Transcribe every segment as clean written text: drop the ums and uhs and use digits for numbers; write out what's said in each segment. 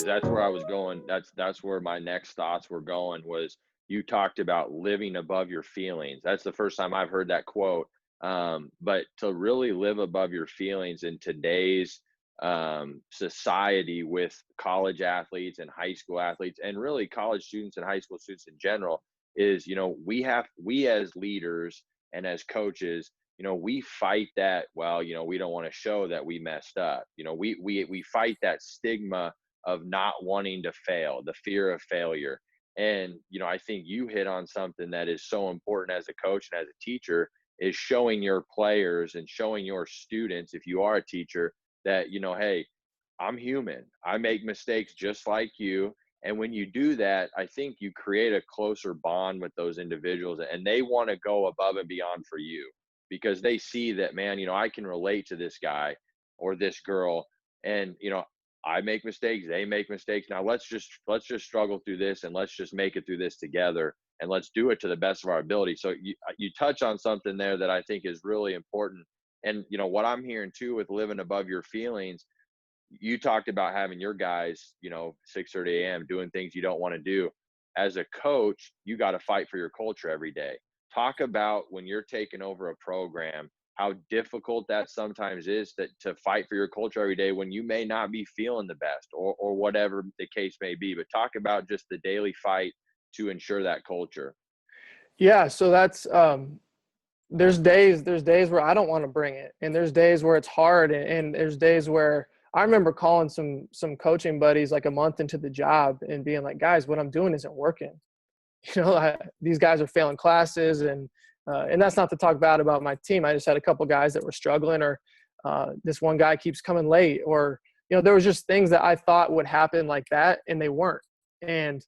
because that's where I was going. That's where my next thoughts were going, was you talked about living above your feelings. That's the first time I've heard that quote. But to really live above your feelings in today's society, with college athletes and high school athletes, and really college students and high school students in general, is, we as leaders and as coaches, we fight that. Well, we don't want to show that we messed up. We fight that stigma of not wanting to fail, the fear of failure. And, I think you hit on something that is so important as a coach and as a teacher, is showing your players and showing your students, if you are a teacher, that, hey, I'm human. I make mistakes just like you. And when you do that, I think you create a closer bond with those individuals, and they want to go above and beyond for you, because they see that, man, I can relate to this guy or this girl, and, I make mistakes, they make mistakes. Now let's just struggle through this, and let's just make it through this together, and let's do it to the best of our ability. So you touch on something there that I think is really important. And, what I'm hearing too with living above your feelings, you talked about having your guys, 6:30 a.m. doing things you don't want to do. As a coach, you got to fight for your culture every day. Talk about when you're taking over a program, how difficult that sometimes is, to fight for your culture every day when you may not be feeling the best, or whatever the case may be. But talk about just the daily fight to ensure that culture. Yeah. So that's, there's days where I don't want to bring it, and there's days where it's hard. And there's days where I remember calling some coaching buddies like a month into the job and being like, guys, what I'm doing isn't working. These guys are failing classes, and that's not to talk bad about my team. I just had a couple guys that were struggling, or this one guy keeps coming late, or, there was just things that I thought would happen like that, and they weren't. And,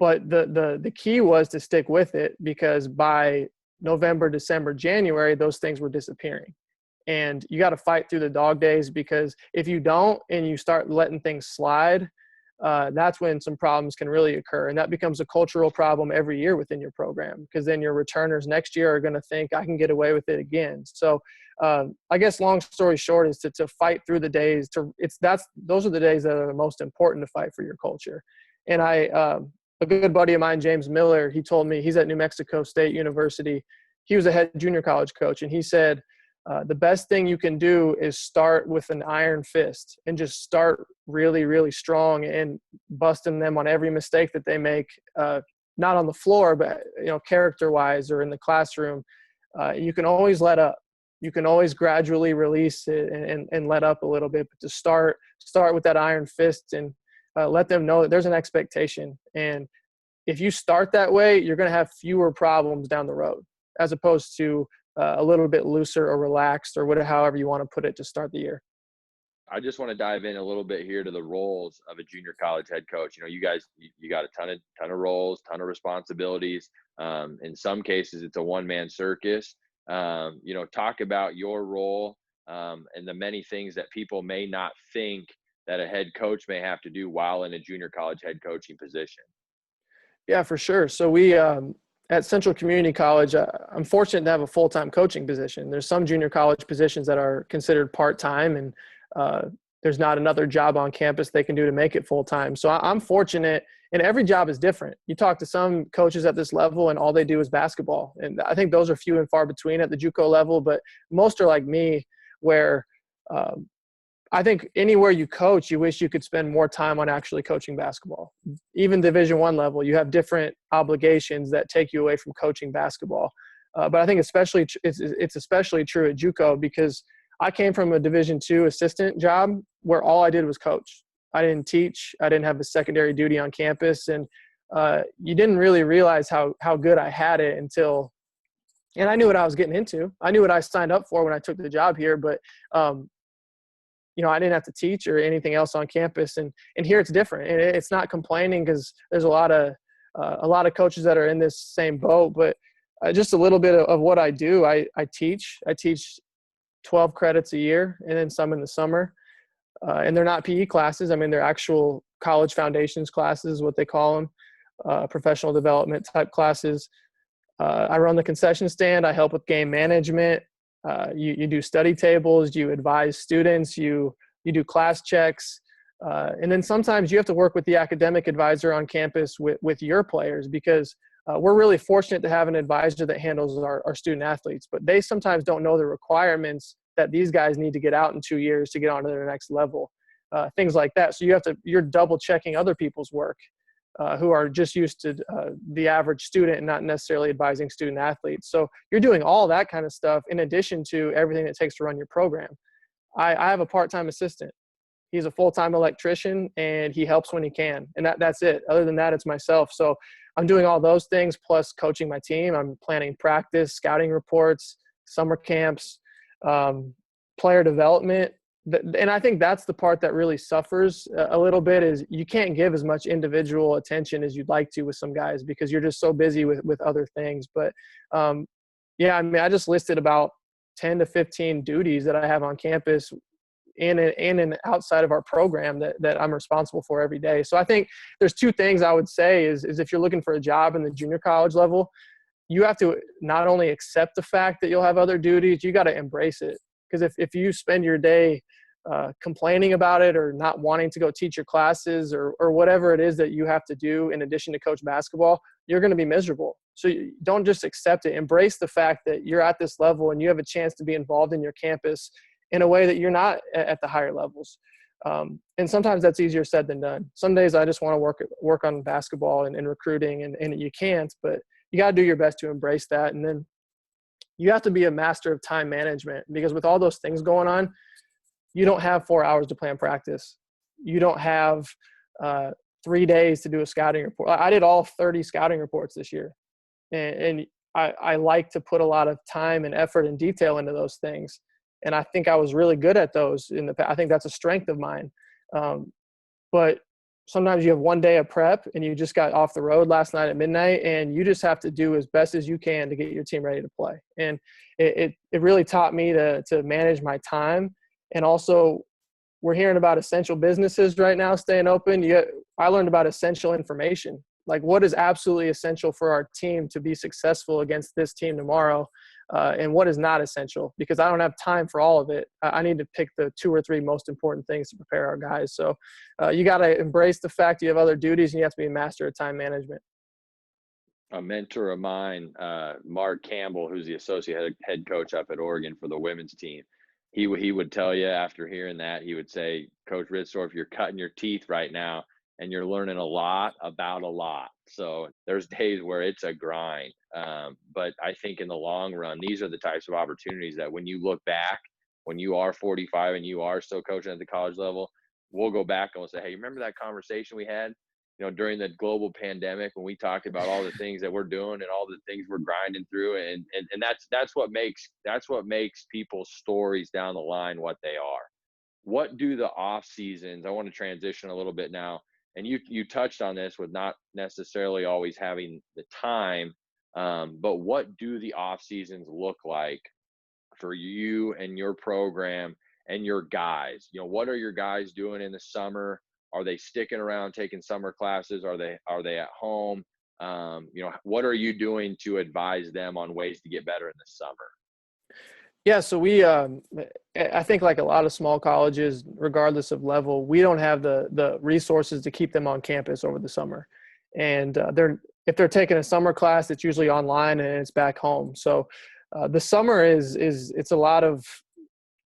but the key was to stick with it, because by November, December, January, those things were disappearing. And you got to fight through the dog days, because if you don't and you start letting things slide, that's when some problems can really occur. And that becomes a cultural problem every year within your program, because then your returners next year are going to think, I can get away with it again. So I guess long story short is to fight through the days. Those are the days that are the most important to fight for your culture. And a good buddy of mine, James Miller, he told me, he's at New Mexico State University. He was a head junior college coach, and he said, the best thing you can do is start with an iron fist, and just start really, really strong, and busting them on every mistake that they make, not on the floor, but, character-wise or in the classroom. You can always let up. You can always gradually release it and let up a little bit, but to start with that iron fist, and let them know that there's an expectation. And if you start that way, you're going to have fewer problems down the road, as opposed to a little bit looser or relaxed, or whatever, however you want to put it, to start the year. I just want to dive in a little bit here to the roles of a junior college head coach. You guys, you got a ton of roles, ton of responsibilities. In some cases, it's a one-man circus. Talk about your role, and the many things that people may not think that a head coach may have to do while in a junior college head coaching position. Yeah, for sure. So we, at Central Community College, I'm fortunate to have a full-time coaching position. There's some junior college positions that are considered part-time, and there's not another job on campus they can do to make it full-time. So I'm fortunate, and every job is different. You talk to some coaches at this level, and all they do is basketball. And I think those are few and far between at the JUCO level, but most are like me, where I think anywhere you coach, you wish you could spend more time on actually coaching basketball. Even Division I level, you have different obligations that take you away from coaching basketball. But I think it's especially true at JUCO, because I came from a Division II assistant job where all I did was coach. I didn't teach. I didn't have a secondary duty on campus. And you didn't really realize how good I had it until – and I knew what I was getting into. I knew what I signed up for when I took the job here, but I didn't have to teach or anything else on campus. And here it's different. And it's not complaining, because there's a lot of coaches that are in this same boat. But just a little bit of what I do, I teach. I teach 12 credits a year, and then some in the summer. And they're not PE classes. I mean, they're actual college foundations classes, what they call them, professional development type classes. I run the concession stand. I help with game management. You do study tables, you advise students, you do class checks. And then sometimes you have to work with the academic advisor on campus with your players, because we're really fortunate to have an advisor that handles our student athletes, but they sometimes don't know the requirements that these guys need to get out in 2 years to get on to their next level, things like that. So you're double checking other people's work, who are just used to the average student and not necessarily advising student athletes. So you're doing all that kind of stuff in addition to everything it takes to run your program. I have a part-time assistant. He's a full-time electrician, and he helps when he can. And that's it. Other than that, it's myself. So I'm doing all those things plus coaching my team. I'm planning practice, scouting reports, summer camps, player development. And I think that's the part that really suffers a little bit, is you can't give as much individual attention as you'd like to with some guys because you're just so busy with other things. But yeah, I mean, I just listed about 10 to 15 duties that I have on campus in and outside of our program that I'm responsible for every day. So I think there's two things I would say is if you're looking for a job in the junior college level, you have to not only accept the fact that you'll have other duties, you got to embrace it. Because if you spend your day complaining about it or not wanting to go teach your classes or whatever it is that you have to do in addition to coach basketball, you're going to be miserable. So you don't just accept it. Embrace the fact that you're at this level and you have a chance to be involved in your campus in a way that you're not at the higher levels. And sometimes that's easier said than done. Some days I just want to work on basketball and recruiting, and you can't, but you got to do your best to embrace that. And then you have to be a master of time management, because with all those things going on, you don't have 4 hours to plan practice. You don't have 3 days to do a scouting report. I did all 30 scouting reports this year. And I like to put a lot of time and effort and detail into those things. And I think I was really good at those in the past. I think that's a strength of mine. But sometimes you have 1 day of prep and you just got off the road last night at midnight, and you just have to do as best as you can to get your team ready to play. And it really taught me to manage my time. And also, we're hearing about essential businesses right now staying open. I learned about essential information, like what is absolutely essential for our team to be successful against this team tomorrow, and what is not essential, because I don't have time for all of it. I need to pick the 2 or 3 most important things to prepare our guys. So you got to embrace the fact you have other duties, and you have to be a master of time management. A mentor of mine, Mark Campbell, who's the associate head coach up at Oregon for the women's team, he would tell you after hearing that, he would say, Coach Ritzdorf, you're cutting your teeth right now, and you're learning a lot about a lot. So there's days where it's a grind. But I think in the long run, these are the types of opportunities that when you look back, when you are 45 and you are still coaching at the college level, we'll go back and we'll say, hey, remember that conversation we had, during the global pandemic when we talked about all the things that we're doing and all the things we're grinding through. And that's what makes people's stories down the line what they are. What do the off seasons, I want to transition a little bit now. And you touched on this with not necessarily always having the time, but what do the off seasons look like for you and your program and your guys? What are your guys doing in the summer? Are they sticking around taking summer classes? Are they at home? What are you doing to advise them on ways to get better in the summer? Yeah, so I think like a lot of small colleges, regardless of level, we don't have the resources to keep them on campus over the summer. And if they're taking a summer class, it's usually online and it's back home. So the summer it's a lot of,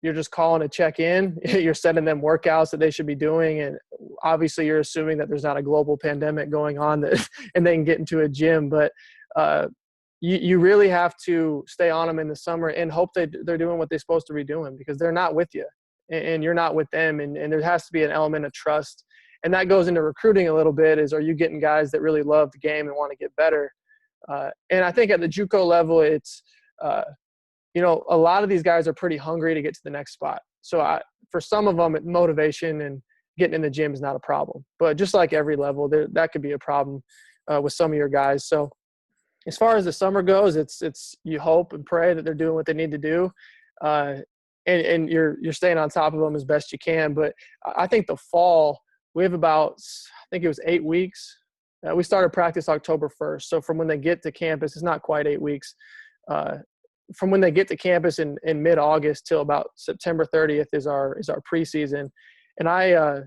you're just calling to check in. You're sending them workouts that they should be doing. And obviously you're assuming that there's not a global pandemic going on and they can get into a gym. But you really have to stay on them in the summer and hope they're doing what they're supposed to be doing, because they're not with you and you're not with them. And there has to be an element of trust. And that goes into recruiting a little bit, are you getting guys that really love the game and want to get better? And I think at the JUCO level, it's, a lot of these guys are pretty hungry to get to the next spot. So for some of them, motivation and getting in the gym is not a problem. But just like every level, that could be a problem with some of your guys. So as far as the summer goes, it's you hope and pray that they're doing what they need to do, and you're staying on top of them as best you can. But I think the fall, we have about, I think it was 8 weeks. We started practice October 1st. So from when they get to campus, it's not quite 8 weeks. From when they get to campus in mid-August till about September 30th is our preseason. And I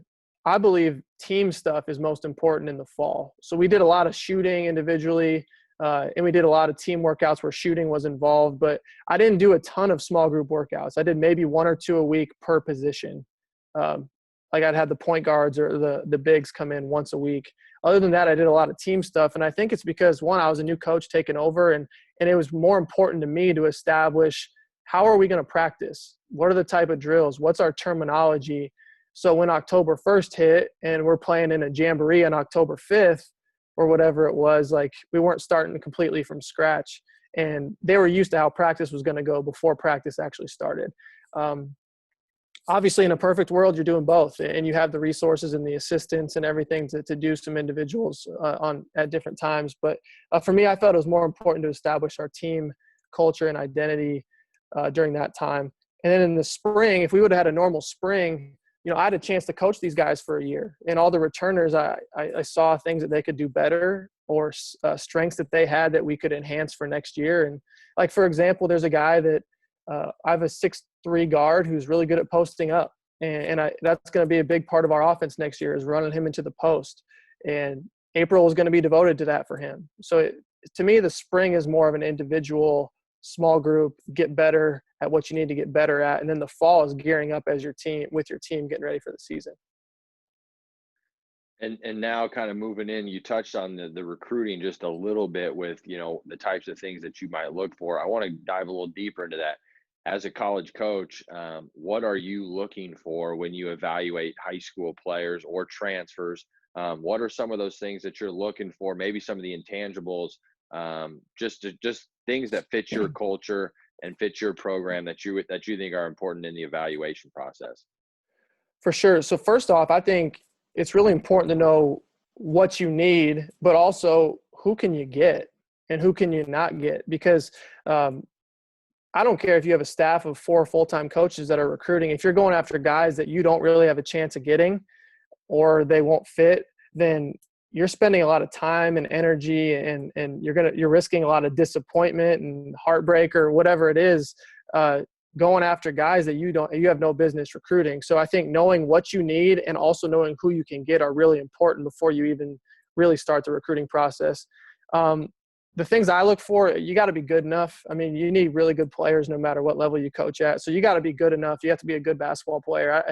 I believe team stuff is most important in the fall. So we did a lot of shooting individually, and we did a lot of team workouts where shooting was involved, but I didn't do a ton of small group workouts. I did maybe 1 or 2 a week per position. Like I'd have the point guards or the bigs come in once a week. Other than that, I did a lot of team stuff. And I think it's because, one, I was a new coach taking over, and it was more important to me to establish, how are we going to practice? What are the type of drills? What's our terminology? So when October 1st hit and we're playing in a jamboree on October 5th or whatever it was, like we weren't starting completely from scratch. And they were used to how practice was going to go before practice actually started. Obviously, in a perfect world, you're doing both, and you have the resources and the assistants and everything to do some individuals at different times. But for me, I felt it was more important to establish our team culture and identity during that time. And then in the spring, if we would have had a normal spring, I had a chance to coach these guys for a year, and all the returners, I saw things that they could do better, or strengths that they had that we could enhance for next year. And like, for example, there's a guy that I have a 6'3" guard who's really good at posting up. And that's going to be a big part of our offense next year, is running him into the post. And April is going to be devoted to that for him. So to me, the spring is more of an individual, small group, get better at what you need to get better at. And then the fall is gearing up as your team, getting ready for the season. And now, kind of moving in, you touched on the recruiting just a little bit with, the types of things that you might look for. I want to dive a little deeper into that. As a college coach, what are you looking for when you evaluate high school players or transfers? What are some of those things that you're looking for? Maybe some of the intangibles, just things that fit your culture and fit your program that you think are important in the evaluation process. For sure. So first off, I think it's really important to know what you need, but also who can you get and who can you not get? Because I don't care if you have a staff of 4 full-time coaches that are recruiting. If you're going after guys that you don't really have a chance of getting, or they won't fit, then you're spending a lot of time and energy, and you're risking a lot of disappointment and heartbreak or whatever it is, going after guys that you have no business recruiting. So I think knowing what you need and also knowing who you can get are really important before you even really start the recruiting process. The things I look for, you got to be good enough. I mean, you need really good players no matter what level you coach at. So you got to be good enough. You have to be a good basketball player.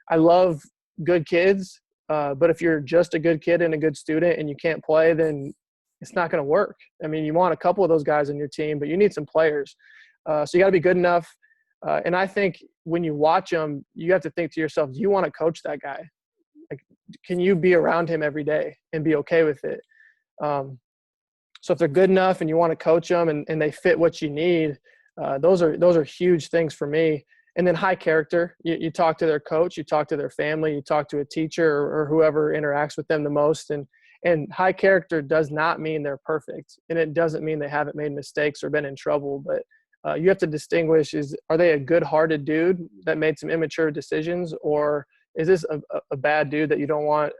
I love good kids, but if you're just a good kid and a good student and you can't play, then it's not going to work. I mean, you want a couple of those guys on your team, but you need some players. So you got to be good enough. And I think when you watch them, you have to think to yourself, do you want to coach that guy? Like, can you be around him every day and be okay with it? So if they're good enough and you want to coach them and they fit what you need, those are huge things for me. And then high character, you talk to their coach, you talk to their family, you talk to a teacher or whoever interacts with them the most. And high character does not mean they're perfect. And it doesn't mean they haven't made mistakes or been in trouble, but you have to distinguish, are they a good-hearted dude that made some immature decisions, or is this a bad dude that you don't want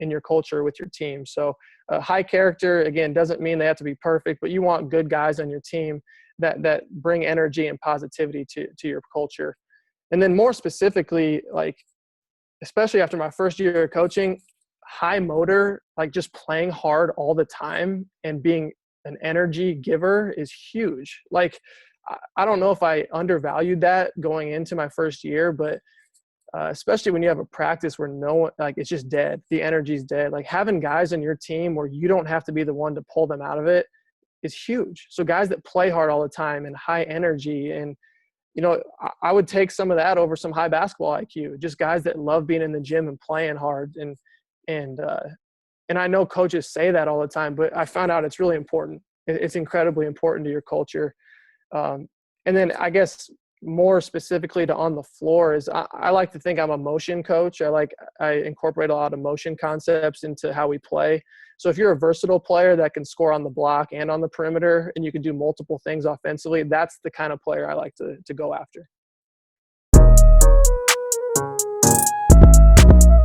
in your culture with your team? So high character, again, doesn't mean they have to be perfect, but you want good guys on your team that bring energy and positivity to your culture. And then more specifically, like, especially after my first year of coaching, high motor, like just playing hard all the time and being an energy giver is huge. Like, I don't know if I undervalued that going into my first year, but especially when you have a practice where no one, like, it's just dead. The energy's dead. Like, having guys on your team where you don't have to be the one to pull them out of it is huge. So guys that play hard all the time and high energy, and, I would take some of that over some high basketball IQ, just guys that love being in the gym and playing hard. And I know coaches say that all the time, but I found out it's really important. It's incredibly important to your culture. And then I guess more specifically to on the floor is I like to think I'm a motion coach. I incorporate a lot of motion concepts into how we play. So if you're a versatile player that can score on the block and on the perimeter, and you can do multiple things offensively, that's the kind of player I like to go after.